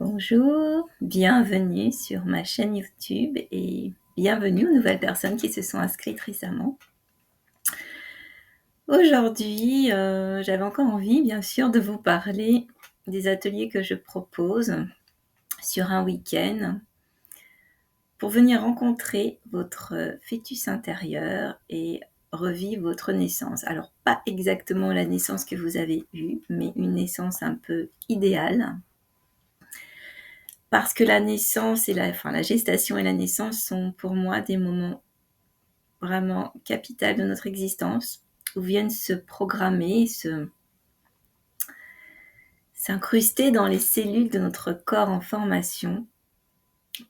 Bonjour, bienvenue sur ma chaîne YouTube et bienvenue aux nouvelles personnes qui se sont inscrites récemment. Aujourd'hui, j'avais encore envie, bien sûr, de vous parler des ateliers que je propose sur un week-end pour venir rencontrer votre fœtus intérieur et revivre votre naissance. Alors, pas exactement la naissance que vous avez eue, mais une naissance un peu idéale. Parce que la naissance et la gestation et la naissance sont pour moi des moments vraiment capitaux de notre existence, où viennent se programmer, s'incruster dans les cellules de notre corps en formation,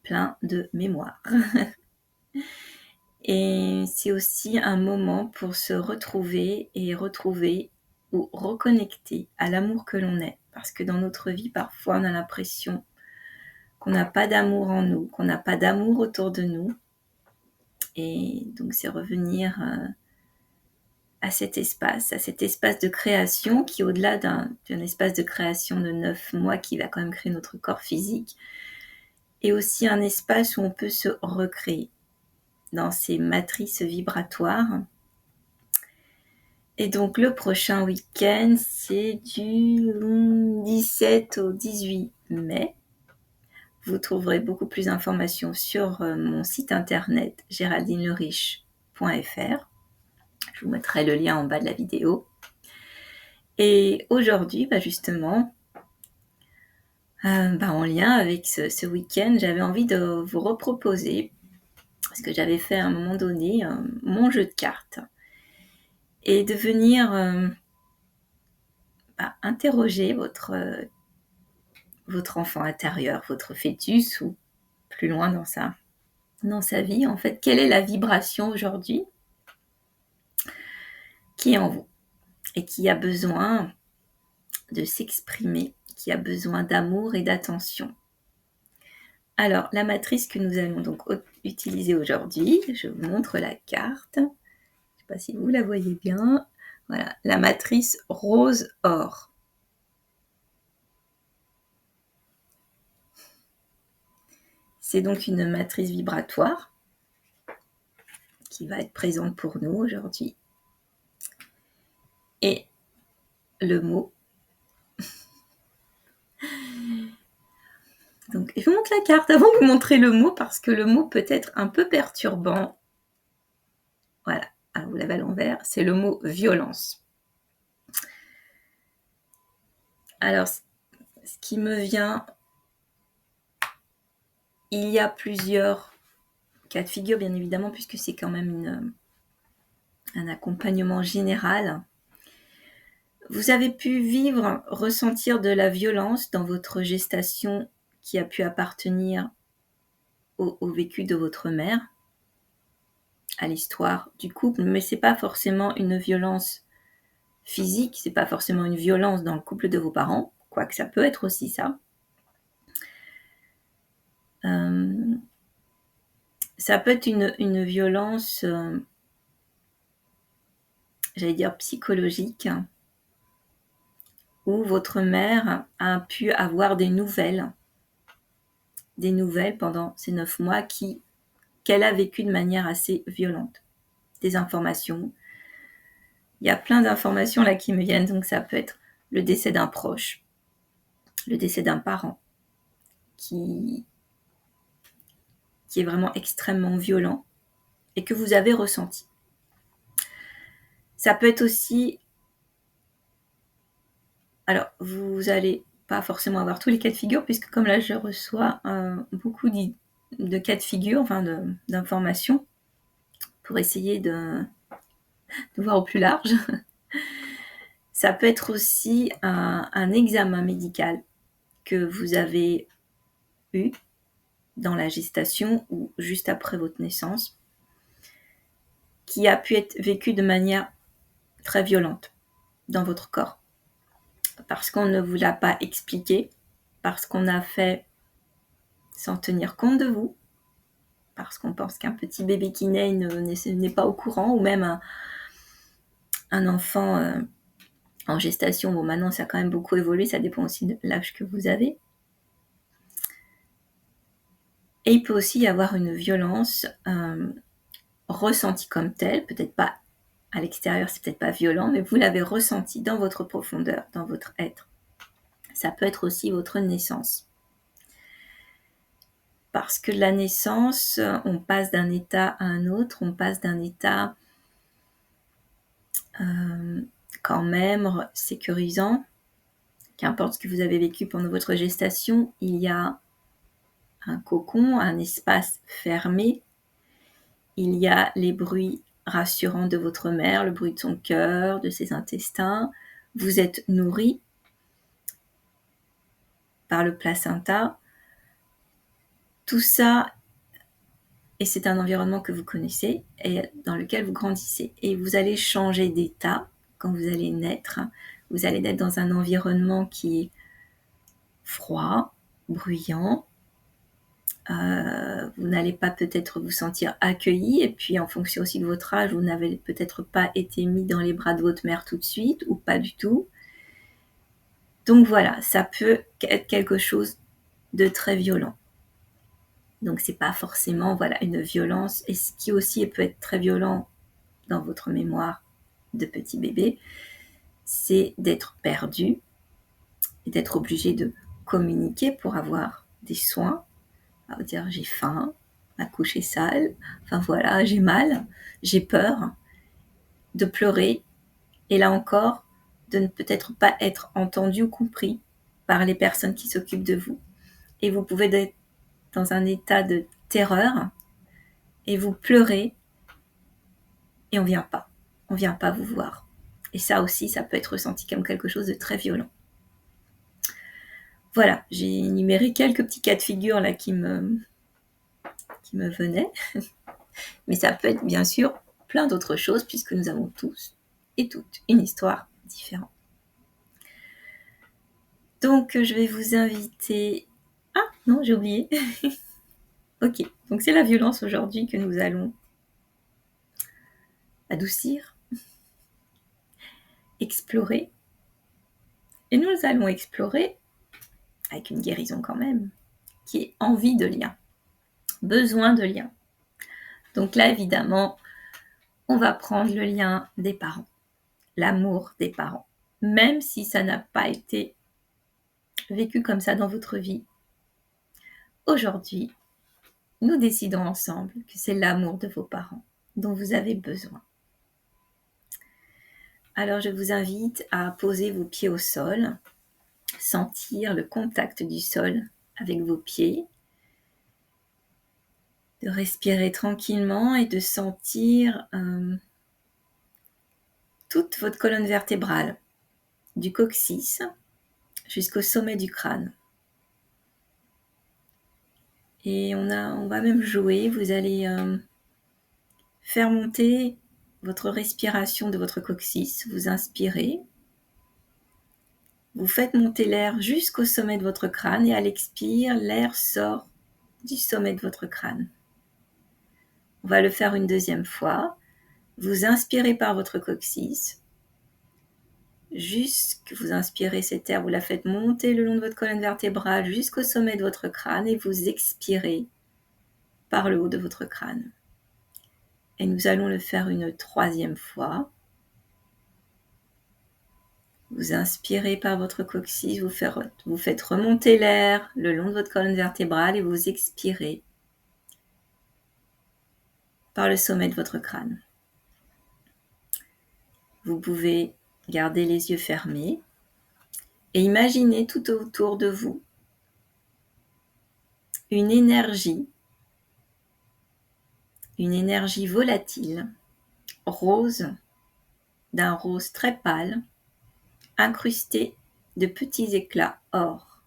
plein de mémoire. Et c'est aussi un moment pour se retrouver et retrouver ou reconnecter à l'amour que l'on est. Parce que dans notre vie, parfois, on a l'impression qu'on n'a pas d'amour en nous, qu'on n'a pas d'amour autour de nous. Et donc, c'est revenir à cet espace de création qui, au-delà d'un espace de création de 9 mois qui va quand même créer notre corps physique, est aussi un espace où on peut se recréer dans ces matrices vibratoires. Et donc, le prochain week-end, c'est du 17 au 18 mai. Vous trouverez beaucoup plus d'informations sur mon site internet géraldineleriche.fr. Je vous mettrai le lien en bas de la vidéo. Et aujourd'hui, justement, en lien avec ce week-end, j'avais envie de vous reproposer, parce que j'avais fait à un moment donné mon jeu de cartes, et de venir interroger votre enfant intérieur, votre fœtus, ou plus loin dans sa vie, en fait, quelle est la vibration aujourd'hui qui est en vous et qui a besoin de s'exprimer, qui a besoin d'amour et d'attention. Alors, la matrice que nous allons donc utiliser aujourd'hui, je vous montre la carte. Je ne sais pas si vous la voyez bien. Voilà, la matrice rose-or. C'est donc une matrice vibratoire qui va être présente pour nous aujourd'hui. Et le mot. Donc, je vous montre la carte avant de vous montrer le mot, parce que le mot peut être un peu perturbant. Voilà, alors vous l'avez à l'envers, c'est le mot violence. Alors, ce qui me vient, il y a plusieurs cas de figure, bien évidemment, puisque c'est quand même un accompagnement général. Vous avez pu ressentir de la violence dans votre gestation qui a pu appartenir au vécu de votre mère, à l'histoire du couple, mais c'est pas forcément une violence physique, c'est pas forcément une violence dans le couple de vos parents, quoique ça peut être aussi ça. Ça peut être une violence, j'allais dire psychologique, où votre mère a pu avoir des nouvelles pendant ces 9 mois qu'elle a vécu de manière assez violente. Des informations. Il y a plein d'informations là qui me viennent, donc ça peut être le décès d'un proche, le décès d'un parent, qui est vraiment extrêmement violent et que vous avez ressenti. Ça peut être aussi... Alors, vous allez pas forcément avoir tous les cas de figure, puisque comme là, je reçois beaucoup de cas de figure, d'informations, pour essayer de voir au plus large. Ça peut être aussi un examen médical que vous avez eu dans la gestation ou juste après votre naissance, qui a pu être vécu de manière très violente dans votre corps. Parce qu'on ne vous l'a pas expliqué, parce qu'on a fait sans tenir compte de vous, parce qu'on pense qu'un petit bébé qui naît n'est pas au courant, ou même un enfant en gestation. Bon, maintenant ça a quand même beaucoup évolué, ça dépend aussi de l'âge que vous avez. Et il peut aussi y avoir une violence ressentie comme telle, peut-être pas à l'extérieur, c'est peut-être pas violent, mais vous l'avez ressenti dans votre profondeur, dans votre être. Ça peut être aussi votre naissance. Parce que la naissance, on passe d'un état à un autre, on passe d'un état quand même sécurisant. Qu'importe ce que vous avez vécu pendant votre gestation, il y a un cocon, un espace fermé. Il y a les bruits rassurants de votre mère, le bruit de son cœur, de ses intestins. Vous êtes nourri par le placenta. Tout ça, et c'est un environnement que vous connaissez et dans lequel vous grandissez. Et vous allez changer d'état quand vous allez naître. Vous allez naître dans un environnement qui est froid, bruyant. Vous n'allez pas peut-être vous sentir accueilli, et puis en fonction aussi de votre âge, vous n'avez peut-être pas été mis dans les bras de votre mère tout de suite, ou pas du tout. Donc voilà, ça peut être quelque chose de très violent. Donc c'est pas forcément une violence, et ce qui aussi peut être très violent dans votre mémoire de petit bébé, c'est d'être perdu et d'être obligé de communiquer pour avoir des soins. À vous dire j'ai faim, ma couche est sale, j'ai mal, j'ai peur, de pleurer, et là encore, de ne peut-être pas être entendu ou compris par les personnes qui s'occupent de vous. Et vous pouvez être dans un état de terreur, et vous pleurez, et on vient pas vous voir. Et ça aussi, ça peut être ressenti comme quelque chose de très violent. Voilà, j'ai énuméré quelques petits cas de figure là qui me venaient, mais ça peut être bien sûr plein d'autres choses, puisque nous avons tous et toutes une histoire différente. Donc je vais vous inviter... Ah non, j'ai oublié. Ok, donc c'est la violence aujourd'hui que nous allons adoucir, explorer. Et nous allons explorer, avec une guérison quand même, qui est envie de lien, besoin de lien. Donc là, évidemment, on va prendre le lien des parents, l'amour des parents. Même si ça n'a pas été vécu comme ça dans votre vie, aujourd'hui, nous décidons ensemble que c'est l'amour de vos parents dont vous avez besoin. Alors je vous invite à poser vos pieds au sol, sentir le contact du sol avec vos pieds, de respirer tranquillement et de sentir toute votre colonne vertébrale, du coccyx jusqu'au sommet du crâne. Et on va même jouer, vous allez faire monter votre respiration de votre coccyx, vous inspirez, vous faites monter l'air jusqu'au sommet de votre crâne, et à l'expire, l'air sort du sommet de votre crâne. On va le faire une deuxième fois. Vous inspirez par votre coccyx, jusque vous inspirez cet air, vous la faites monter le long de votre colonne vertébrale jusqu'au sommet de votre crâne, et vous expirez par le haut de votre crâne. Et nous allons le faire une troisième fois. Vous inspirez par votre coccyx, vous faites remonter l'air le long de votre colonne vertébrale, et vous expirez par le sommet de votre crâne. Vous pouvez garder les yeux fermés et imaginer tout autour de vous une énergie volatile, rose, d'un rose très pâle, incrustée de petits éclats or.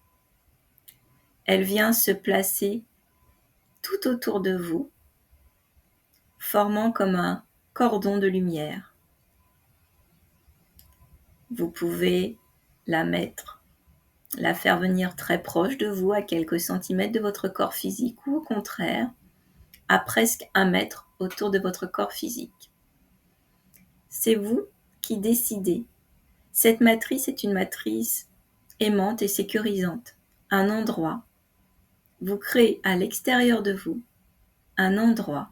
Elle vient se placer tout autour de vous, formant comme un cordon de lumière. Vous pouvez la faire venir très proche de vous, à quelques centimètres de votre corps physique, ou au contraire, à presque 1 mètre autour de votre corps physique. C'est vous qui décidez. Cette matrice est une matrice aimante et sécurisante, un endroit. vous créez à l'extérieur de vous un endroit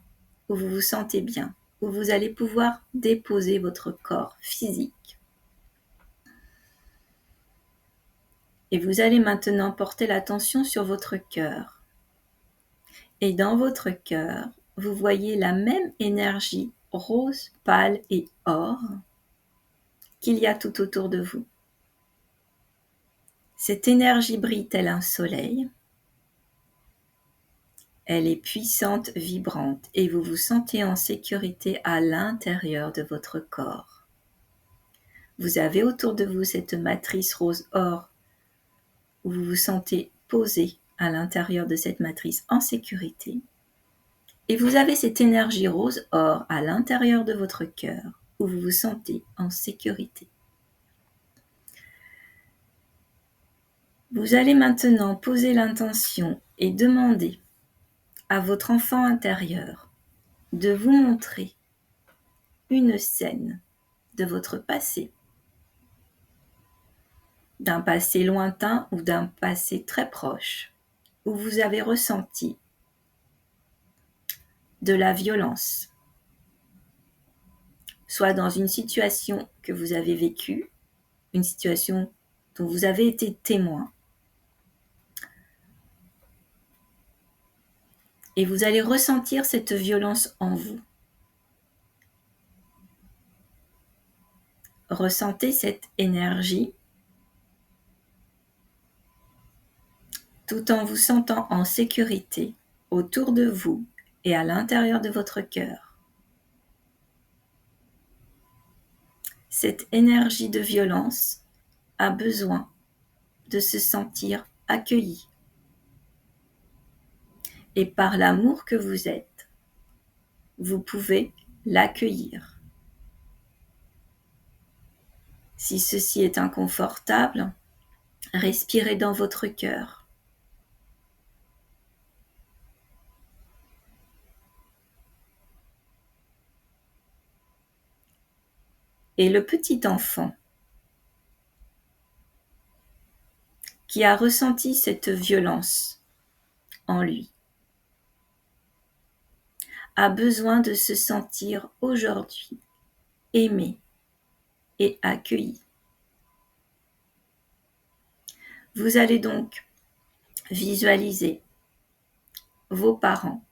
où vous vous sentez bien, où vous allez pouvoir déposer votre corps physique. Et vous allez maintenant porter l'attention sur votre cœur. Et dans votre cœur, vous voyez la même énergie rose, pâle et or qu'il y a tout autour de vous. Cette énergie brille tel un soleil. Elle est puissante, vibrante et vous vous sentez en sécurité à l'intérieur de votre corps. Vous avez autour de vous cette matrice rose-or où vous vous sentez posé à l'intérieur de cette matrice en sécurité. Et vous avez cette énergie rose-or à l'intérieur de votre cœur où vous vous sentez en sécurité. Vous allez maintenant poser l'intention et demander à votre enfant intérieur de vous montrer une scène de votre passé, d'un passé lointain ou d'un passé très proche, où vous avez ressenti de la violence, soit dans une situation que vous avez vécue, une situation dont vous avez été témoin, et vous allez ressentir cette violence en vous. Ressentez cette énergie tout en vous sentant en sécurité autour de vous et à l'intérieur de votre cœur. Cette énergie de violence a besoin de se sentir accueillie. Et par l'amour que vous êtes, vous pouvez l'accueillir. Si ceci est inconfortable, respirez dans votre cœur. Et le petit enfant qui a ressenti cette violence en lui a besoin de se sentir aujourd'hui aimé et accueilli. Vous allez donc visualiser vos parents.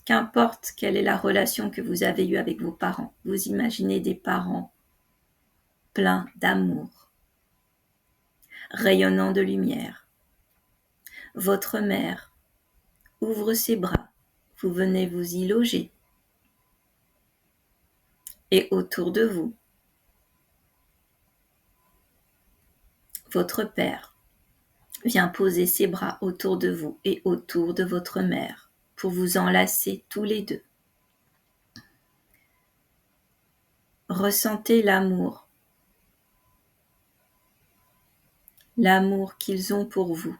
Qu'importe quelle est la relation que vous avez eue avec vos parents, vous imaginez des parents pleins d'amour, rayonnant de lumière. Votre mère ouvre ses bras, vous venez vous y loger. Et autour de vous, votre père vient poser ses bras autour de vous et autour de votre mère pour vous enlacer tous les deux. Ressentez l'amour qu'ils ont pour vous.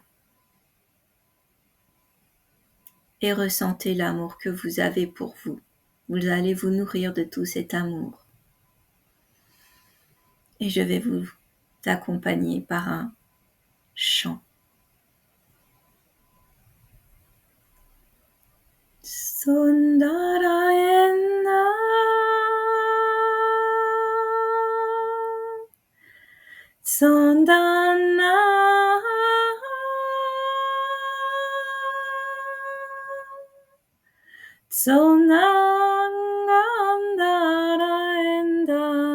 Et ressentez l'amour que vous avez pour vous. Vous allez vous nourrir de tout cet amour. Et je vais vous accompagner par un chant. Sundarayana Sandana Sonangandara Endanansa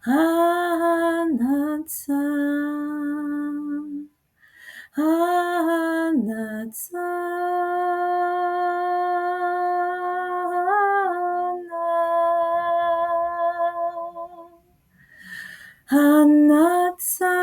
Anatsa Anatsa Anatsa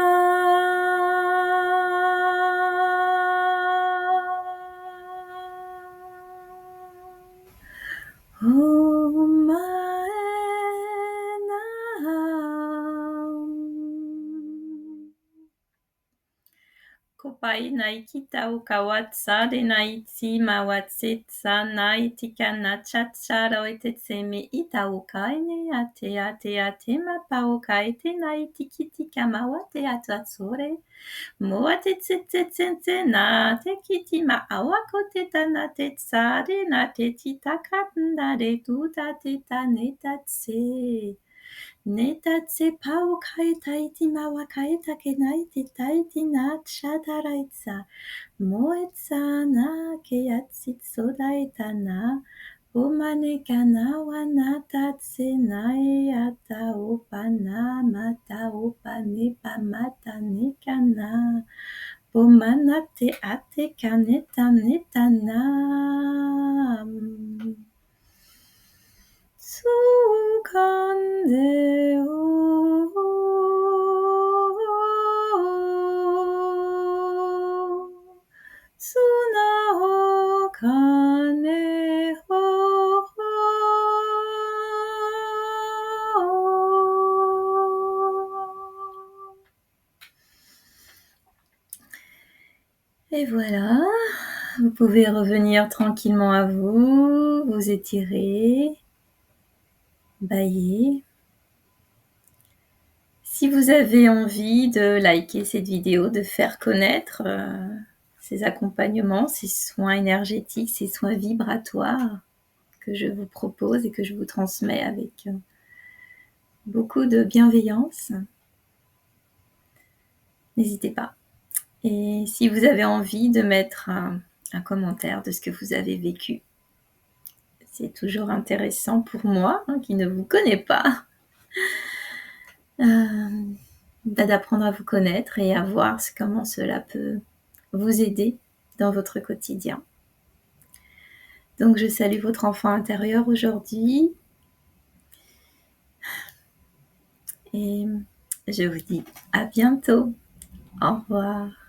kopai nai kita o kawatsa de nai ti mawatsetsa nai tika na chatsara o te tseme ita o kaine ate ma pa o kaite nai tiki tika mawate atatsore. Moa te tse na te kiti ma awako te tana te tsare na te titakanda re tuta te taneta tse. Neta tse pau kai taiti mawa kai take nai te taiti na chadaraitsa. Moetsa na ke atsitso daita na. Umane kana wana tatse nai ata opa na mata opa nepa mata nekana. Umana te ate kaneta neta na. Tsukande o tsuna o kane ho Et voilà, vous pouvez revenir tranquillement à vous, vous étirer, bailler. Si vous avez envie de liker cette vidéo, de faire connaître ces accompagnements, ces soins énergétiques, ces soins vibratoires que je vous propose et que je vous transmets avec beaucoup de bienveillance, n'hésitez pas. Et si vous avez envie de mettre un commentaire de ce que vous avez vécu, c'est toujours intéressant pour moi, qui ne vous connais pas, d'apprendre à vous connaître et à voir comment cela peut vous aider dans votre quotidien. Donc je salue votre enfant intérieur aujourd'hui et je vous dis à bientôt. Au revoir.